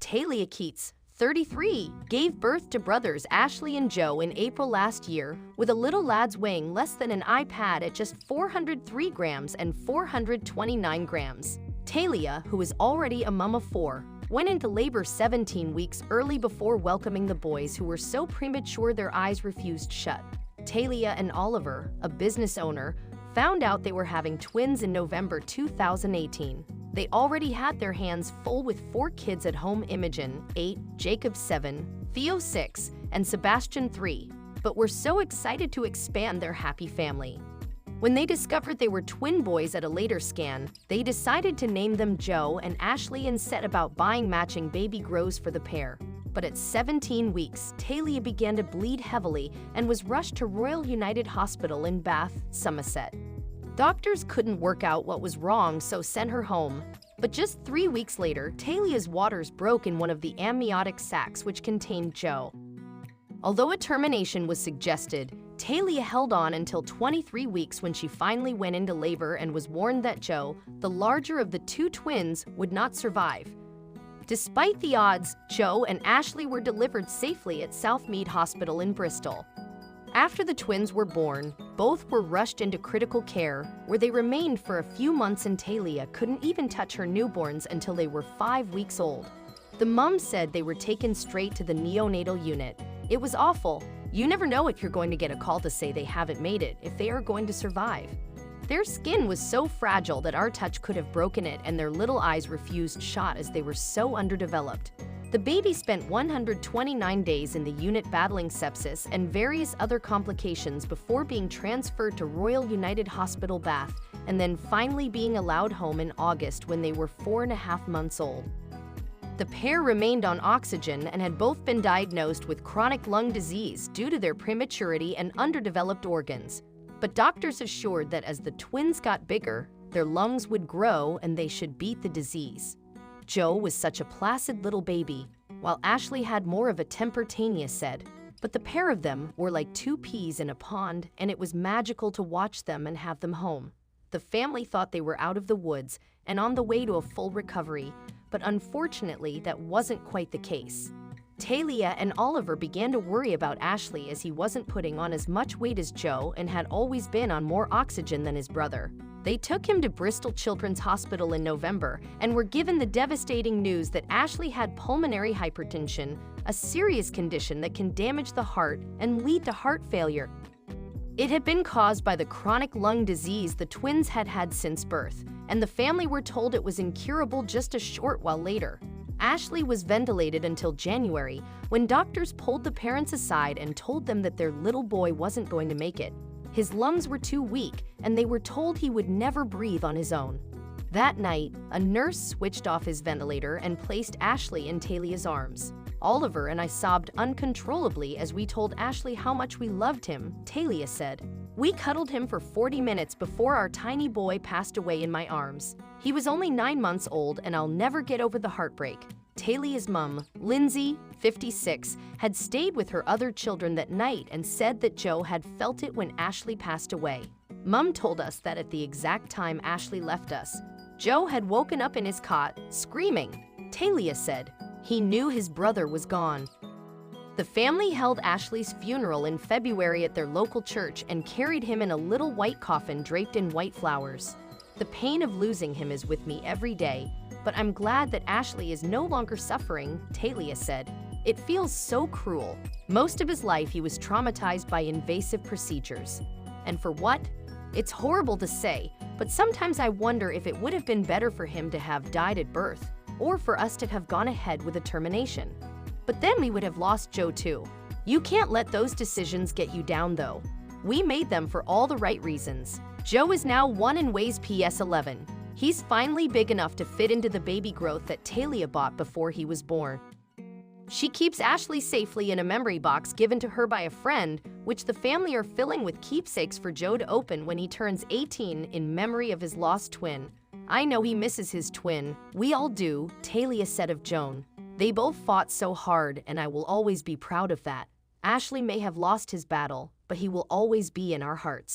Talia Keats, 33, gave birth to brothers Ashley and Joe in April last year, with a little lad's weighing less than an iPad at just 403 grams and 429 grams. Talia, who is already a mom of 4, went into labor 17 weeks early before welcoming the boys who were so premature their eyes refused shut. Talia and Oliver, a business owner, found out they were having twins in November 2018. They already had their hands full with 4 kids at home: Imogen, 8, Jacob, 7, Theo, 6, and Sebastian, 3, but were so excited to expand their happy family. When they discovered they were twin boys at a later scan, they decided to name them Joe and Ashley and set about buying matching baby grows for the pair. But at 17 weeks, Talia began to bleed heavily and was rushed to Royal United Hospital in Bath, Somerset. Doctors couldn't work out what was wrong, so sent her home. But just 3 weeks later, Talia's waters broke in one of the amniotic sacs which contained Joe. Although a termination was suggested, Talia held on until 23 weeks when she finally went into labor and was warned that Joe, the larger of the 2 twins, would not survive. Despite the odds, Joe and Ashley were delivered safely at Southmead Hospital in Bristol. After the twins were born, both were rushed into critical care, where they remained for a few months, and Talia couldn't even touch her newborns until they were 5 weeks old. The mom said they were taken straight to the neonatal unit. It was awful. You never know if you're going to get a call to say they haven't made it, if they are going to survive. Their skin was so fragile that our touch could have broken it, and their little eyes refused shot as they were so underdeveloped. The baby spent 129 days in the unit battling sepsis and various other complications before being transferred to Royal United Hospital Bath, and then finally being allowed home in August when they were 4.5 months old. The pair remained on oxygen and had both been diagnosed with chronic lung disease due to their prematurity and underdeveloped organs. But doctors assured that as the twins got bigger, their lungs would grow and they should beat the disease. Joe was such a placid little baby, while Ashley had more of a temper, Tania said. But the pair of them were like 2 peas in a pond, and it was magical to watch them and have them home. The family thought they were out of the woods and on the way to a full recovery, but unfortunately that wasn't quite the case. Talia and Oliver began to worry about Ashley as he wasn't putting on as much weight as Joe and had always been on more oxygen than his brother. They took him to Bristol Children's Hospital in November and were given the devastating news that Ashley had pulmonary hypertension, a serious condition that can damage the heart and lead to heart failure. It had been caused by the chronic lung disease the twins had had since birth, and the family were told it was incurable just a short while later. Ashley was ventilated until January, when doctors pulled the parents aside and told them that their little boy wasn't going to make it. His lungs were too weak, and they were told he would never breathe on his own. That night, a nurse switched off his ventilator and placed Ashley in Talia's arms. Oliver and I sobbed uncontrollably as we told Ashley how much we loved him, Talia said. We cuddled him for 40 minutes before our tiny boy passed away in my arms. He was only 9 months old, and I'll never get over the heartbreak. Talia's mom, Lindsay, 56, had stayed with her other children that night and said that Joe had felt it when Ashley passed away. Mom told us that at the exact time Ashley left us, Joe had woken up in his cot, screaming. Talia said he knew his brother was gone. The family held Ashley's funeral in February at their local church and carried him in a little white coffin draped in white flowers. The pain of losing him is with me every day, but I'm glad that Ashley is no longer suffering, Talia said. It feels so cruel. Most of his life he was traumatized by invasive procedures. And for what? It's horrible to say, but sometimes I wonder if it would have been better for him to have died at birth, or for us to have gone ahead with a termination. But then we would have lost Joe too. You can't let those decisions get you down though. We made them for all the right reasons. Joe is now 1 and weighs PS11. He's finally big enough to fit into the baby growth that Talia bought before he was born. She keeps Ashley safely in a memory box given to her by a friend, which the family are filling with keepsakes for Joe to open when he turns 18 in memory of his lost twin. I know he misses his twin. We all do, Talia said of Joan. They both fought so hard, and I will always be proud of that. Ashley may have lost his battle, but he will always be in our hearts.